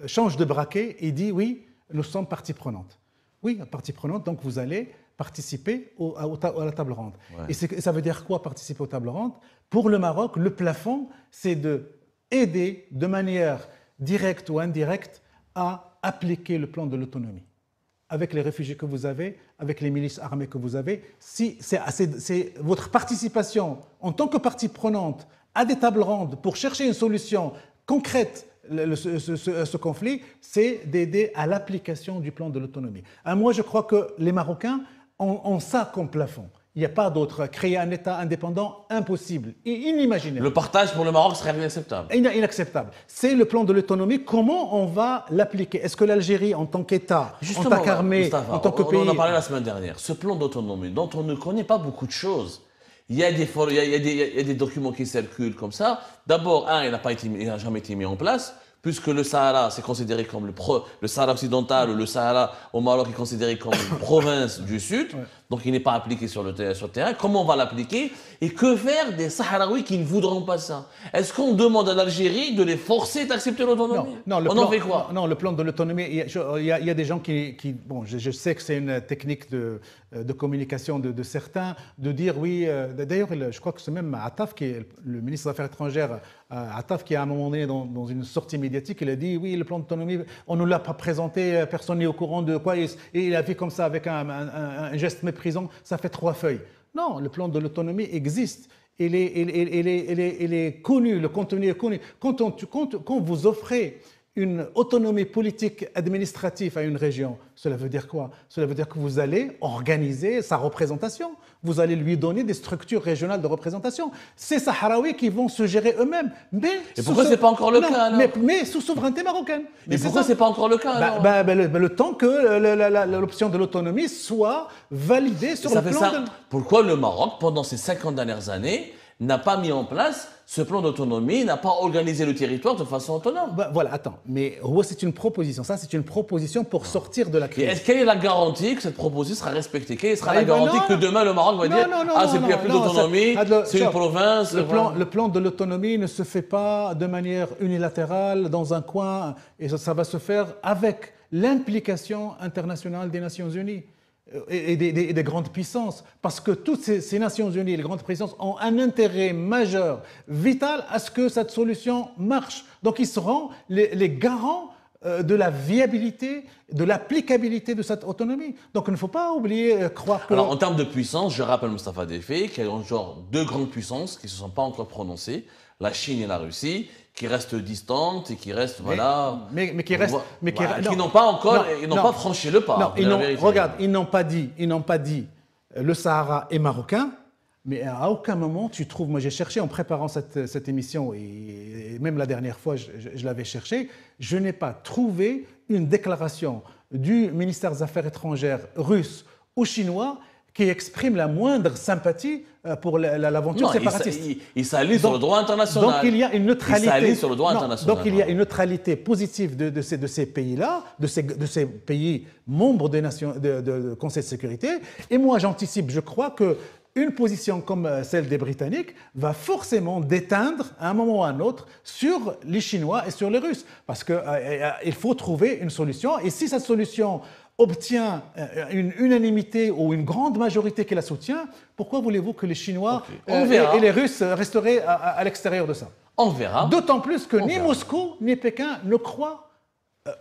change de braquet et dit oui, nous sommes partie prenante. Oui, partie prenante, donc vous allez participer à la table ronde. Ouais. Et ça veut dire quoi, participer aux tables rondes? Pour le Maroc, le plafond, c'est d'aider de manière directe ou indirecte à appliquer le plan de l'autonomie. Avec les réfugiés que vous avez, avec les milices armées que vous avez, si c'est votre participation en tant que partie prenante à des tables rondes pour chercher une solution concrète à ce conflit, c'est d'aider à l'application du plan de l'autonomie. Moi, je crois que les Marocains ont ça comme plafond. Il n'y a pas d'autre. Créer un État indépendant, impossible, inimaginable. Le partage pour le Maroc serait inacceptable. Inacceptable. C'est le plan de l'autonomie. Comment on va l'appliquer? Est-ce que l'Algérie, en tant qu'État, en tant qu'armée, en tant que pays... On en a parlé la semaine dernière. Ce plan d'autonomie, dont on ne connaît pas beaucoup de choses. Il y a des documents qui circulent comme ça. D'abord, il n'a jamais été mis en place, puisque le Sahara, c'est considéré comme le Sahara occidental, ou le Sahara au Maroc est considéré comme une province du Sud. Ouais. donc il n'est pas appliqué sur le terrain. Comment on va l'appliquer? Et que faire des Sahraouis qui ne voudront pas ça? Est-ce qu'on demande à l'Algérie de les forcer d'accepter l'autonomie? Non, on en fait quoi? Non, le plan de l'autonomie, il y a des gens qui bon, je sais que c'est une technique de communication de certains, de dire oui, d'ailleurs, je crois que c'est même Attaf, qui est le ministre des Affaires étrangères, Attaf, qui à un moment donné, dans une sortie médiatique, il a dit oui, le plan d'autonomie, on ne l'a pas présenté, personne n'est au courant de quoi, et il a fait comme ça avec un geste méprisant, ça fait 3 feuilles. Non, le plan de l'autonomie existe. Il est connu, le contenu est connu. Quand vous offrez une autonomie politique administrative à une région, cela veut dire quoi? Cela veut dire que vous allez organiser sa représentation. Vous allez lui donner des structures régionales de représentation. C'est Sahraouis qui vont se gérer eux-mêmes. Et pourquoi ce n'est pas encore le cas alors? Mais sous souveraineté marocaine. Mais pourquoi ce n'est pas encore le cas alors? Le temps que l'option de l'autonomie soit validée sur le plan de... Pourquoi le Maroc, pendant ces 50 dernières années, n'a pas mis en place ce plan d'autonomie, n'a pas organisé le territoire de façon autonome? Voilà, attends, mais c'est une proposition. Ça, c'est une proposition pour sortir de la crise. Quelle est la garantie que cette proposition sera respectée? Quelle sera la garantie que demain le Maroc va dire il n'y a plus d'autonomie, c'est une province? Le plan de l'autonomie ne se fait pas de manière unilatérale dans un coin, et ça va se faire avec l'implication internationale des Nations Unies et des grandes puissances, parce que toutes ces Nations Unies et les grandes puissances ont un intérêt majeur, vital, à ce que cette solution marche. Donc ils seront les garants de la viabilité, de l'applicabilité de cette autonomie. Donc il ne faut pas oublier, croire que... Alors en termes de puissance, je rappelle Moustapha Defé qu'il y a genre 2 grandes puissances qui ne se sont pas encore prononcées, la Chine et la Russie, qui restent distantes et qui restent, qui n'ont pas encore, ils n'ont pas franchi le pas. Regarde, ils n'ont pas dit le Sahara est marocain, mais à aucun moment tu trouves, moi j'ai cherché en préparant cette émission, et même la dernière fois je l'avais cherché, je n'ai pas trouvé une déclaration du ministère des Affaires étrangères russe ou chinois qui exprime la moindre sympathie pour l'aventure séparatiste. Il s'allie sur le droit international. Donc il y a une neutralité. Il s'allie sur le droit international. Donc il y a une neutralité positive de ces pays-là, de ces pays membres des nations de Conseil de sécurité. Et moi j'anticipe, je crois que une position comme celle des Britanniques va forcément déteindre à un moment ou à un autre sur les Chinois et sur les Russes, parce qu'il faut trouver une solution. Et si cette solution obtient une unanimité ou une grande majorité qui la soutient, pourquoi voulez-vous que les Chinois et les Russes resteraient à l'extérieur de ça? On verra. D'autant plus que ni Moscou ni Pékin ne croient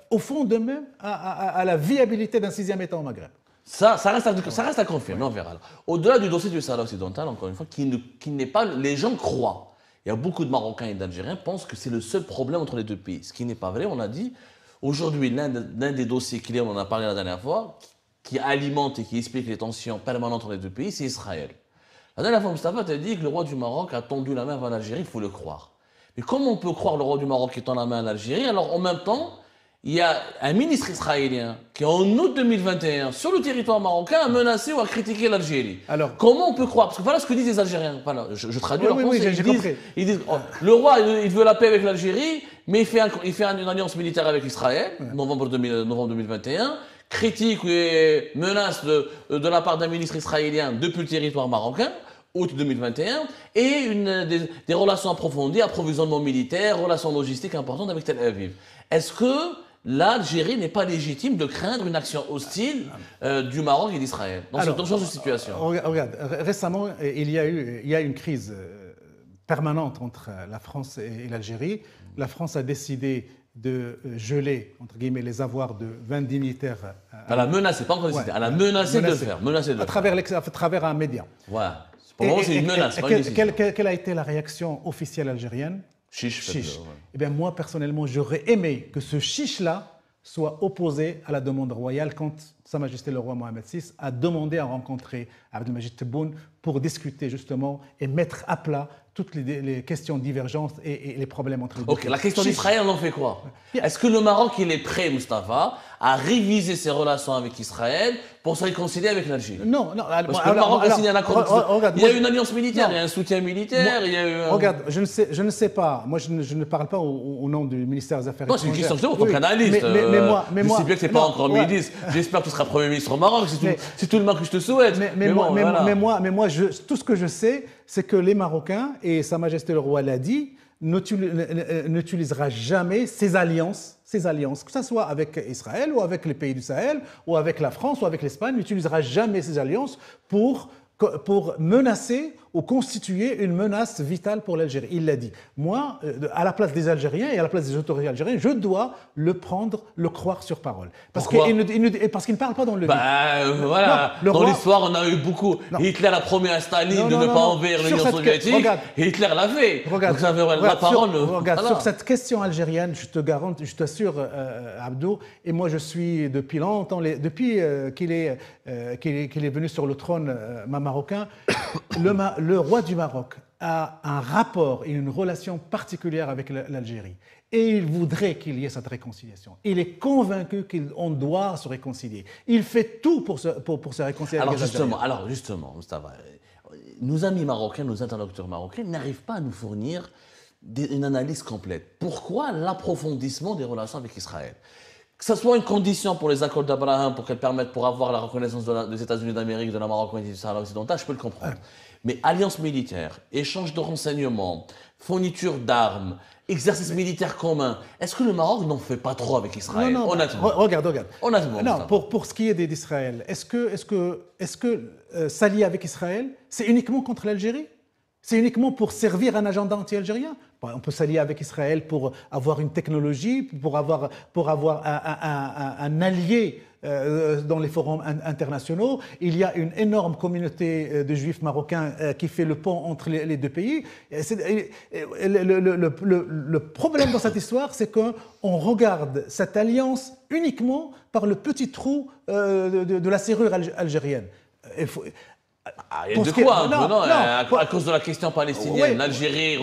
au fond d'eux-mêmes à la viabilité d'un 6e État au Maghreb. Ça reste à confirmer, on verra. Au-delà du dossier du Sahara occidental, encore une fois, qui n'est pas... Les gens croient. Il y a beaucoup de Marocains et d'Algériens qui pensent que c'est le seul problème entre les 2 pays. Ce qui n'est pas vrai, on a dit... Aujourd'hui, l'un des dossiers clés, on en a parlé la dernière fois, qui alimente et qui explique les tensions permanentes entre les 2 pays, c'est Israël. La dernière fois, Moustapha t'a dit que le roi du Maroc a tendu la main vers l'Algérie, il faut le croire. Mais comment on peut croire le roi du Maroc qui tend la main à l'Algérie, alors en même temps, il y a un ministre israélien qui, en août 2021, sur le territoire marocain, a menacé ou a critiqué l'Algérie. Alors, comment on peut croire? Parce que voilà ce que disent les Algériens. Voilà, je traduis leur pensée. J'ai compris. Ils disent le roi, il veut la paix avec l'Algérie, mais il fait une alliance militaire avec Israël, novembre 2021, critique et menace de la part d'un ministre israélien depuis le territoire marocain, août 2021, et des relations approfondies, approvisionnement militaire, relations logistiques importantes avec Tel Aviv. Est-ce que l'Algérie n'est pas légitime de craindre une action hostile du Maroc et d'Israël dans ce genre de situation? Regarde, récemment, il y a une crise permanente entre la France et l'Algérie. La France a décidé de geler, entre guillemets, les avoirs de 20 dignitaires. Elle a menacé, pas encore décidé, elle a menacé de le faire. À travers un média. Voilà. Pour le moment, c'est une menace. Quelle a été la réaction officielle algérienne? Chiche. Eh bien, moi, personnellement, j'aurais aimé que ce chiche-là soit opposé à la demande royale quand Sa Majesté le roi Mohamed VI a demandé à rencontrer Abdelmajid Tebboune pour discuter justement et mettre à plat toutes les questions divergentes et les problèmes entre les deux. Ok, la question d'Israël, on en fait quoi? Est-ce que le Maroc, il est prêt, Mustapha, à réviser ses relations avec Israël pour se réconcilier avec l'Algérie? Non, non. Parce que le Maroc a signé un accord. Il y a eu une alliance militaire, il y a un soutien militaire, il y a eu un... Regarde, je ne sais pas. Moi, je ne parle pas au nom du ministère des Affaires étrangères. Non, c'est une question en tant qu'analyste. Mais je moi, sais bien que tu n'es pas encore ministre. J'espère que tu seras Premier ministre au Maroc. C'est tout le mal que je te souhaite. Mais moi, tout ce que je sais, c'est que les Marocains, et Sa Majesté le Roi l'a dit, n'utilisera jamais ces alliances, que ce soit avec Israël ou avec les pays du Sahel, ou avec la France ou avec l'Espagne, n'utilisera jamais ces alliances pour menacer ou constituer une menace vitale pour l'Algérie. Il l'a dit. Moi, à la place des Algériens et à la place des autorités algériennes, je dois le croire sur parole. Parce qu'il ne parle pas dans le vide. Voilà. Non, dans l'histoire, on a eu beaucoup. Non. Hitler a promis à Staline de ne pas envahir l'Union soviétique. Et Hitler l'a fait. Donc ça veut la parole. Sur cette question algérienne, je te garantis, je t'assure, Abdou, et moi je suis depuis longtemps, depuis qu'il est venu sur le trône marocain, le roi du Maroc a un rapport et une relation particulière avec l'Algérie. Et il voudrait qu'il y ait cette réconciliation. Il est convaincu qu'on doit se réconcilier. Il fait tout pour se réconcilier avec les Algériens. Alors justement, Mustapha, nos amis marocains, nos interlocuteurs marocains n'arrivent pas à nous fournir une analyse complète. Pourquoi l'approfondissement des relations avec Israël? Que ce soit une condition pour les accords d'Abraham, pour avoir la reconnaissance des États-Unis d'Amérique, de la Maroc-Occidentale du Sahara occidental, je peux le comprendre. Mais alliance militaire, échange de renseignements, fourniture d'armes, exercice militaire commun, est-ce que le Maroc n'en fait pas trop avec Israël? Non, honnêtement. Regarde. Honnêtement. Non, pour ce qui est d'Israël, est-ce que s'allier avec Israël, c'est uniquement contre l'Algérie? C'est uniquement pour servir un agenda anti-algérien? On peut s'allier avec Israël pour avoir une technologie, pour avoir un allié dans les forums internationaux. Il y a une énorme communauté de juifs marocains qui fait le pont entre les deux pays. Le problème dans cette histoire, c'est qu'on regarde cette alliance uniquement par le petit trou de la serrure algérienne. Il y a de quoi un peu, non, à cause de la question palestinienne. Oui. L'Algérie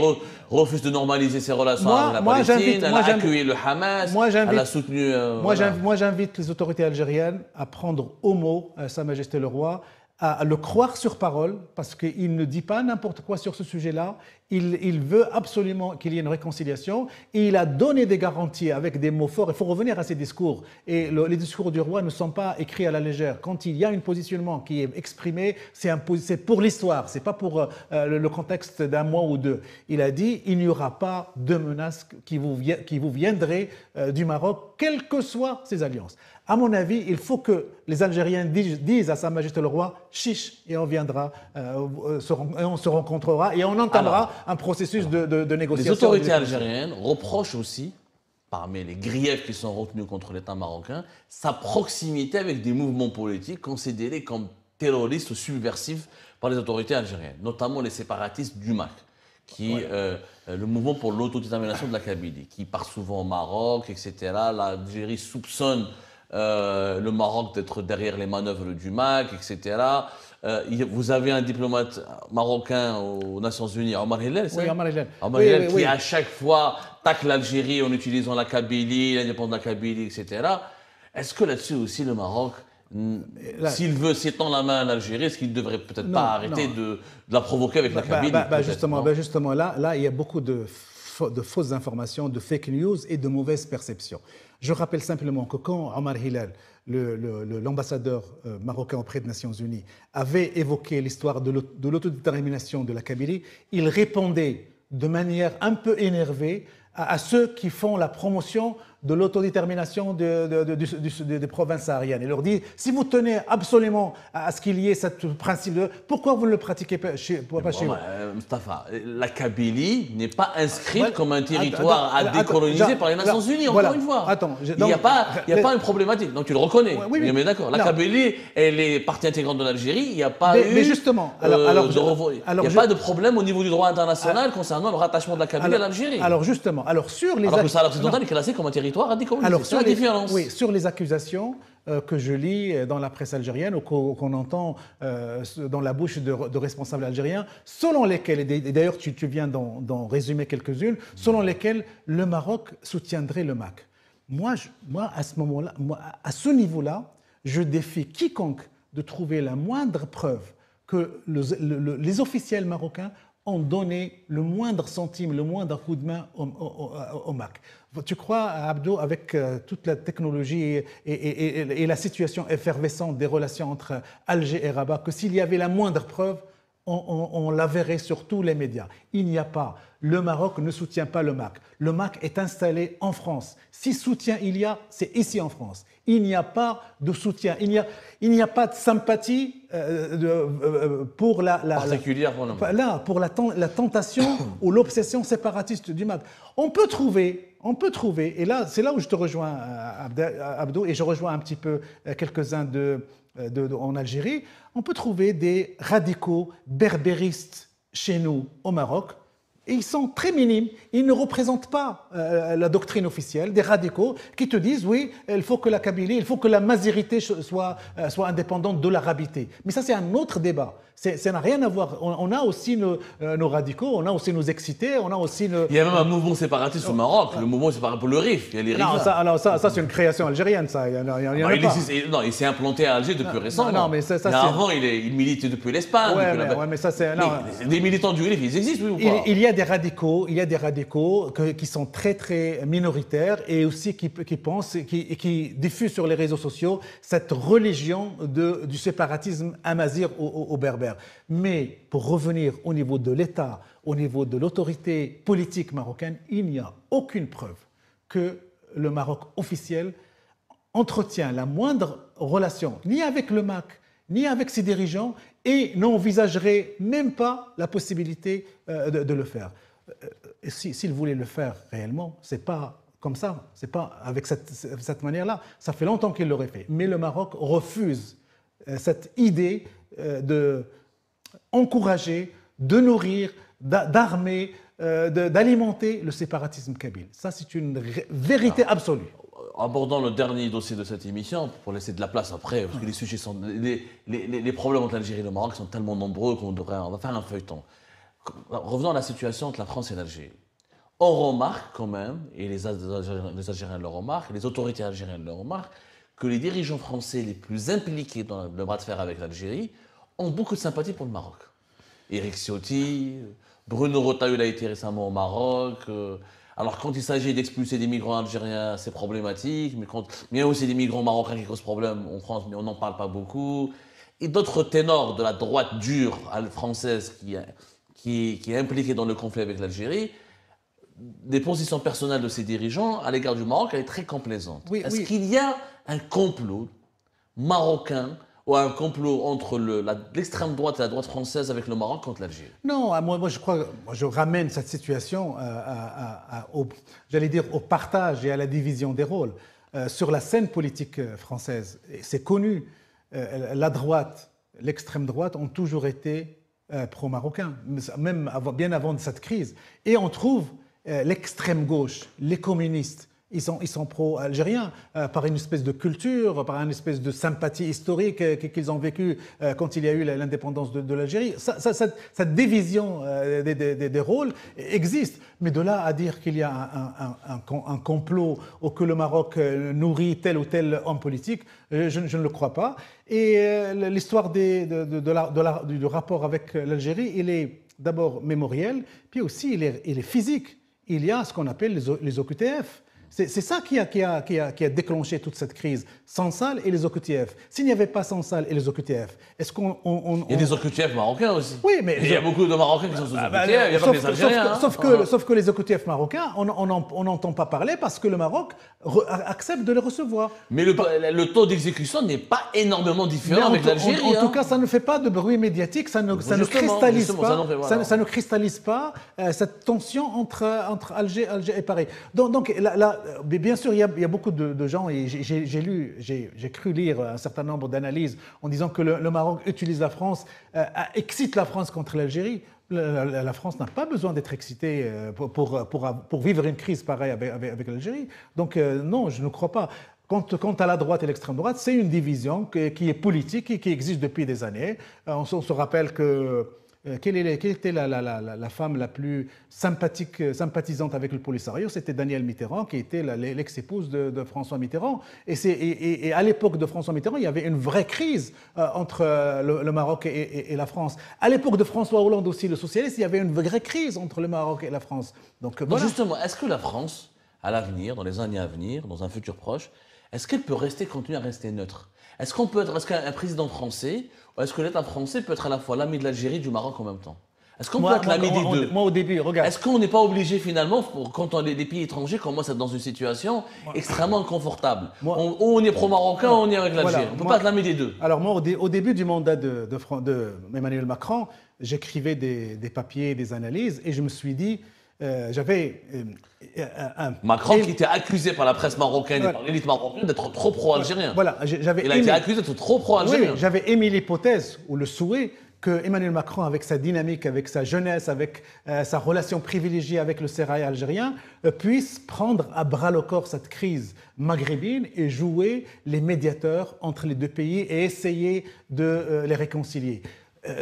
refuse de normaliser ses relations avec la Palestine, elle a accueilli le Hamas, elle a soutenu... Moi, j'invite les autorités algériennes à prendre au mot Sa Majesté le Roi, à le croire sur parole, parce qu'il ne dit pas n'importe quoi sur ce sujet-là. Il veut absolument qu'il y ait une réconciliation et il a donné des garanties avec des mots forts. Il faut revenir à ces discours. Et les discours du roi ne sont pas écrits à la légère. Quand il y a un positionnement qui est exprimé, c'est pour l'histoire, c'est pas pour le contexte d'un mois ou deux. Il a dit il n'y aura pas de menaces qui vous viendraient du Maroc, quelles que soient ces alliances. À mon avis, il faut que les Algériens disent à Sa Majesté le Roi chiche et on viendra, on se rencontrera et on entamera un processus de négociation. Les autorités algériennes reprochent aussi, parmi les griefs qui sont retenus contre l'État marocain, sa proximité avec des mouvements politiques considérés comme terroristes ou subversifs par les autorités algériennes, notamment les séparatistes du MAC, le mouvement pour l'autodétermination de la Kabylie, qui part souvent au Maroc, etc. L'Algérie soupçonne le Maroc d'être derrière les manœuvres du MAC, etc. Vous avez un diplomate marocain aux Nations Unies, Omar Hillel, c'est ça? Oui, Omar Hillel. Omar Hillel, qui à chaque fois tacle l'Algérie en utilisant la Kabylie, l'indépendance de la Kabylie, etc. Est-ce que là-dessus aussi le Maroc, s'il veut s'étendre la main à l'Algérie, est-ce qu'il ne devrait peut-être pas arrêter de la provoquer avec la Kabylie? Justement, là, il y a beaucoup de fausses informations, de fake news et de mauvaises perceptions. Je rappelle simplement que quand Omar Hillel, l'ambassadeur marocain auprès des Nations Unies, avait évoqué l'histoire de l'autodétermination de la Kabylie, il répondait de manière un peu énervée à ceux qui font la promotion de l'autodétermination des provinces sahariennes. Il leur dit, si vous tenez absolument à ce qu'il y ait ce principe pourquoi vous ne le pratiquez pas chez vous? Mustafa, la Kabylie n'est pas inscrite comme un territoire à décoloniser par les Nations Unies, encore une fois. Il n'y a pas une problématique. Donc tu le reconnais. Oui. Mais d'accord, la Kabylie, elle est partie intégrante de l'Algérie. Il n'y a pas il n'y a pas de problème au niveau du droit international concernant le rattachement de la Kabylie à l'Algérie. Alors justement, que le Sahara occidental est classé comme un territoire à décoloniser. Alors sur les accusations, que je lis dans la presse algérienne ou qu'on entend dans la bouche de responsables algériens, selon lesquels, et d'ailleurs tu viens d'en résumer quelques-unes, selon lesquels le Maroc soutiendrait le MAC. Moi, à ce moment-là, à ce niveau-là, je défie quiconque de trouver la moindre preuve que les officiels marocains ont donné le moindre centime, le moindre coup de main au MAC. Tu crois, Abdo, avec toute la technologie et la situation effervescente des relations entre Alger et Rabat, que s'il y avait la moindre preuve, on la verrait sur tous les médias. Il n'y a pas. Le Maroc ne soutient pas le MAC. Le MAC est installé en France. Si soutien il y a, c'est ici en France. Il n'y a pas de soutien. Il n'y a pas de sympathie pour particulière pour la tentation ou l'obsession séparatiste du MAC. On peut trouver, et là, c'est là où je te rejoins, Abdo, et je rejoins un petit peu quelques-uns en Algérie, on peut trouver des radicaux berbéristes chez nous au Maroc, et ils sont très minimes, ils ne représentent pas la doctrine officielle, des radicaux qui te disent oui, il faut que la Kabylie, il faut que la mazirité soit indépendante de l'arabité. Mais ça c'est un autre débat, ça n'a rien à voir. On a aussi nos radicaux, on a aussi nos excités, on a aussi Il y a même un mouvement séparatiste au Maroc, le mouvement séparatiste pour le RIF, il y a les RIF. Ça c'est une création algérienne, ça. Non, il s'est implanté à Alger depuis récemment. Mais avant, il milite depuis l'Espagne. Mais ça c'est... Des militants du RIF, ils existent, oui ou pas? Il y a des radicaux qui sont très très minoritaires et aussi qui pensent et qui diffusent sur les réseaux sociaux cette religion du séparatisme amazigh aux Berbères. Mais pour revenir au niveau de l'État, au niveau de l'autorité politique marocaine, il n'y a aucune preuve que le Maroc officiel entretient la moindre relation ni avec le MAC ni avec ses dirigeants et n'envisagerait même pas la possibilité de le faire. S'il voulait le faire réellement, c'est pas comme ça, c'est pas avec cette manière-là. Ça fait longtemps qu'il l'aurait fait. Mais le Maroc refuse cette idée d'encourager, de nourrir, d'armer, d'alimenter le séparatisme kabyle. Ça, c'est une vérité absolue. Abordons le dernier dossier de cette émission pour laisser de la place après, parce que les sujets sont, les problèmes entre l'Algérie et le Maroc sont tellement nombreux on va faire un feuilleton. Revenons à la situation entre la France et l'Algérie. On remarque quand même, et les Algériens le remarquent, les autorités algériennes le remarquent, que les dirigeants français les plus impliqués dans le bras de fer avec l'Algérie ont beaucoup de sympathie pour le Maroc. Éric Ciotti, Bruno Retailleau a été récemment au Maroc. Alors quand il s'agit d'expulser des migrants algériens, c'est problématique, mais il y a aussi des migrants marocains qui causent problème en France, mais on n'en parle pas beaucoup. Et d'autres ténors de la droite dure française qui est impliquée dans le conflit avec l'Algérie, des positions personnelles de ces dirigeants à l'égard du Maroc, elle est très complaisante. Est-ce qu'il y a un complot marocain ou un complot entre l'extrême droite et la droite française avec le Maroc contre l'Algérie? Non, moi je ramène cette situation j'allais dire au partage et à la division des rôles. Sur la scène politique française, c'est connu, la droite, l'extrême droite ont toujours été pro-marocains, même bien avant cette crise. Et on trouve l'extrême gauche, les communistes, ils sont pro-algériens par une espèce de culture, par une espèce de sympathie historique qu'ils ont vécue quand il y a eu l'indépendance de l'Algérie. Cette division des rôles existe. Mais de là à dire qu'il y a un complot ou que le Maroc nourrit tel ou tel homme politique, je ne le crois pas. Et l'histoire du rapport avec l'Algérie, il est d'abord mémoriel, puis aussi il est physique. Il y a ce qu'on appelle les OQTF. C'est ça qui a déclenché toute cette crise. Sansal et les OQTF. S'il n'y avait pas Sansal et les OQTF, est-ce qu'on... Il y a des OQTF marocains aussi. Oui, mais... Il y a beaucoup de Marocains qui sont sous OQTF, il n'y a pas que des Algériens. Sauf que les OQTF marocains, on n'entend pas parler parce que le Maroc accepte de les recevoir. Mais le taux d'exécution n'est pas énormément différent avec l'Algérie. En tout cas, ça ne fait pas de bruit médiatique, ça ne cristallise pas cette tension entre Alger et Paris. Donc là, bien sûr, il y a beaucoup de gens, et j'ai cru lire un certain nombre d'analyses en disant que le Maroc utilise la France, excite la France contre l'Algérie. La France n'a pas besoin d'être excitée pour vivre une crise pareille avec l'Algérie. Donc non, je ne crois pas. Quant à la droite et l'extrême droite, c'est une division qui est politique et qui existe depuis des années. On se rappelle que quelle était la femme la plus sympathisante avec le Polisario? C'était Danielle Mitterrand, qui était l'ex-épouse de François Mitterrand. Et à l'époque de François Mitterrand, il y avait une vraie crise entre le Maroc et la France. À l'époque de François Hollande aussi, le socialiste, il y avait une vraie crise entre le Maroc et la France. Donc, voilà. Justement, est-ce que la France, à l'avenir, dans les années à venir, dans un futur proche, est-ce qu'elle peut continuer à rester neutre? Est-ce qu'un président français, ou est-ce que l'État français peut être à la fois l'ami de l'Algérie et du Maroc en même temps? Est-ce qu'on peut être l'ami des deux? Moi, au début, regarde. Est-ce qu'on n'est pas obligé finalement, quand les pays étrangers commencent à être dans une situation extrêmement inconfortable? On est pro-marocain, on est avec l'Algérie. On ne peut pas être l'ami des deux. Alors moi, au début du mandat de Emmanuel Macron, j'écrivais des papiers, des analyses, et je me suis dit, Macron qui était accusé par la presse marocaine et par l'élite marocaine d'être trop pro-algérien. Voilà, il a été accusé d'être trop pro-algérien. Oui, j'avais émis l'hypothèse ou le souhait que Emmanuel Macron, avec sa dynamique, avec sa jeunesse, avec sa relation privilégiée avec le sérail algérien, puisse prendre à bras le corps cette crise maghrébine et jouer les médiateurs entre les deux pays et essayer de les réconcilier.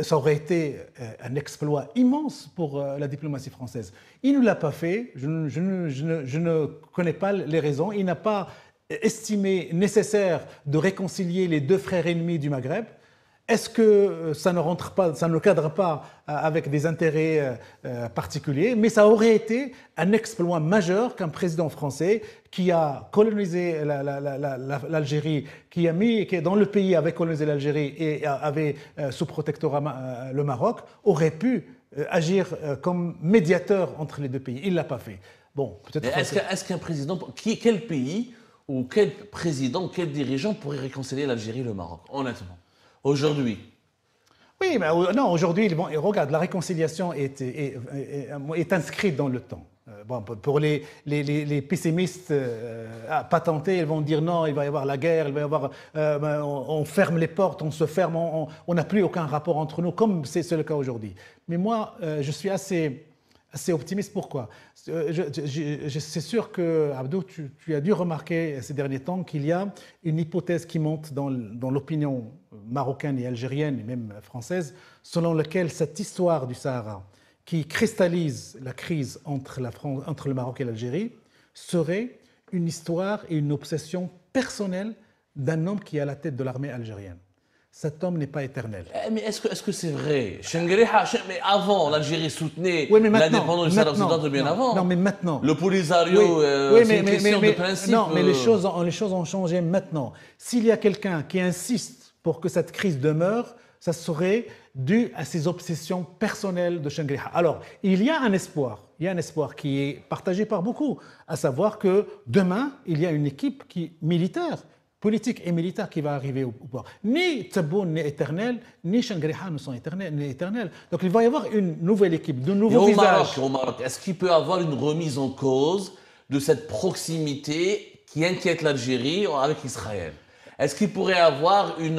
Ça aurait été un exploit immense pour la diplomatie française. Il ne l'a pas fait, je ne connais pas les raisons. Il n'a pas estimé nécessaire de réconcilier les deux frères ennemis du Maghreb. Est-ce que ça ne cadre pas avec des intérêts particuliers? Mais ça aurait été un exploit majeur qu'un président français qui a colonisé l'Algérie, qui est dans le pays avait colonisé l'Algérie et avait sous protectorat le Maroc, aurait pu agir comme médiateur entre les deux pays. Il ne l'a pas fait. Bon, peut-être. Est-ce qu'un président, quel pays ou quel président, quel dirigeant pourrait réconcilier l'Algérie et le Maroc, honnêtement? Aujourd'hui. Oui, mais non, aujourd'hui, regarde, la réconciliation est inscrite dans le temps. Bon, pour les pessimistes patentés, ils vont dire non, il va y avoir la guerre, il va y avoir, on ferme les portes, on se ferme, on n'a plus aucun rapport entre nous, comme c'est le cas aujourd'hui. Mais moi, je suis assez optimiste. Pourquoi? C'est sûr que, Abdou, tu as dû remarquer ces derniers temps qu'il y a une hypothèse qui monte dans l'opinion marocaine et algérienne et même française, selon laquelle cette histoire du Sahara, qui cristallise la crise entre le Maroc et l'Algérie, serait une histoire et une obsession personnelle d'un homme qui est à la tête de l'armée algérienne. Cet homme n'est pas éternel. Mais est-ce que c'est vrai? Chengueriha, mais avant, l'Algérie soutenait l'indépendance du Sahara occidental bien avant. Non, mais maintenant. Le Polisario, c'est une question de principe. Non, mais les choses ont changé maintenant. S'il y a quelqu'un qui insiste pour que cette crise demeure, ça serait dû à ses obsessions personnelles de Chengueriha. Alors, il y a un espoir qui est partagé par beaucoup, à savoir que demain, il y a une équipe militaire, politique et militaire qui va arriver au pouvoir. Ni Tebboune n'est éternel, ni Chengueriha ne sont éternels. Donc il va y avoir une nouvelle équipe, de nouveaux visages. Au Maroc, est-ce qu'il peut y avoir une remise en cause de cette proximité qui inquiète l'Algérie avec Israël? Est-ce qu'il pourrait y avoir une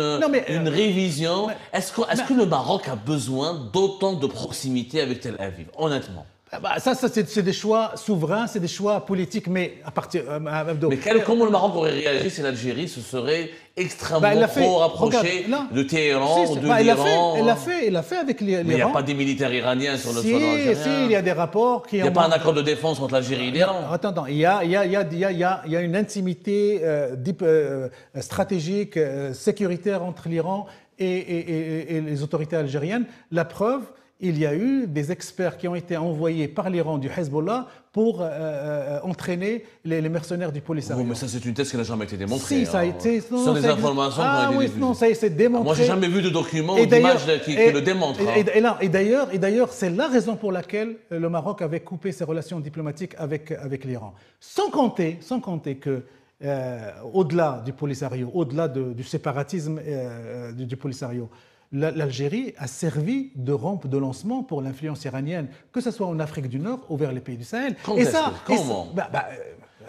révision? Est-ce que le Maroc a besoin d'autant de proximité avec Tel Aviv, honnêtement? Ça c'est des choix souverains, c'est des choix politiques, mais à partir. Mais comment le Maroc aurait réagi si l'Algérie se serait extrêmement rapprochée de Téhéran ou de l'Iran? Il l'a fait avec l'Iran. Mais il n'y a pas des militaires iraniens sur le sol algérien. Si, il y a des rapports qui. Il n'y a pas un accord de défense entre l'Algérie et l'Iran. Attends, il y a une intimité stratégique, sécuritaire entre l'Iran et les autorités algériennes. La preuve. Il y a eu des experts qui ont été envoyés par l'Iran du Hezbollah pour entraîner les mercenaires du Polisario. Oui, mais ça, c'est une thèse qui n'a jamais été démontrée. Si, ça a été... Ce sont des informations qui ont été diffusées. Non, ça s'est démontré. Moi, je n'ai jamais vu de document ou d'image qui le démontre. Et d'ailleurs, c'est la raison pour laquelle le Maroc avait coupé ses relations diplomatiques avec l'Iran. Sans compter que au-delà du Polisario, au-delà du séparatisme du Polisario, l'Algérie a servi de rampe de lancement pour l'influence iranienne, que ce soit en Afrique du Nord ou vers les pays du Sahel. Comment?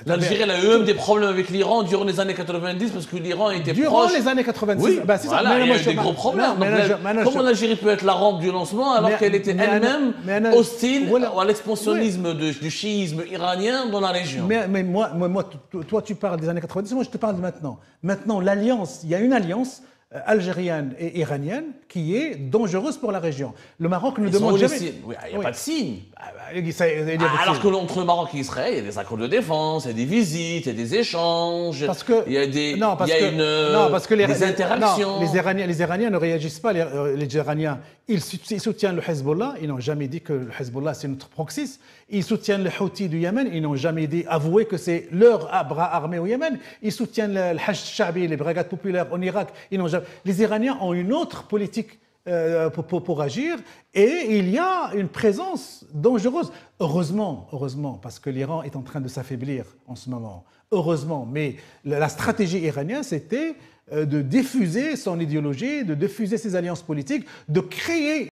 L'Algérie a eu même des problèmes avec l'Iran durant les années 90 parce que l'Iran était durant proche. les années 90. Oui, Ben, c'est ça. voilà, il y a eu je- des gros problèmes. non, Donc, comment l'Algérie peut être la rampe du lancement alors Mais- qu'elle était mais elle-même Anna- hostile voilà. à l'expansionnisme du chiisme iranien dans la région? Mais moi, toi, tu parles des années 90, moi, je te parle de maintenant. Maintenant, l'alliance, il y a une alliance algérienne et iranienne qui est dangereuse pour la région. Le Maroc ne Ils sont demande où les jamais. signes? Oui, il n'y a Oui. pas de signe. Il y a Alors que entre le Maroc et Israël, il y a des accords de défense, il y a des visites, il y a des échanges, parce que il y a des, non, parce il y a que, une, non, parce que des interactions. non, les Iraniens ne réagissent pas. Les Iraniens, ils soutiennent le Hezbollah. Ils n'ont jamais dit que le Hezbollah c'est notre proxy. Ils soutiennent les Houthis du Yémen. Ils n'ont jamais avoué que c'est leur bras armé au Yémen. Ils soutiennent le Hashd Shabi, les brigades populaires en Irak. Les Iraniens ont une autre politique pour agir, et il y a une présence dangereuse. Heureusement, parce que l'Iran est en train de s'affaiblir en ce moment. Heureusement, mais la stratégie iranienne, c'était de diffuser son idéologie, de diffuser ses alliances politiques, de créer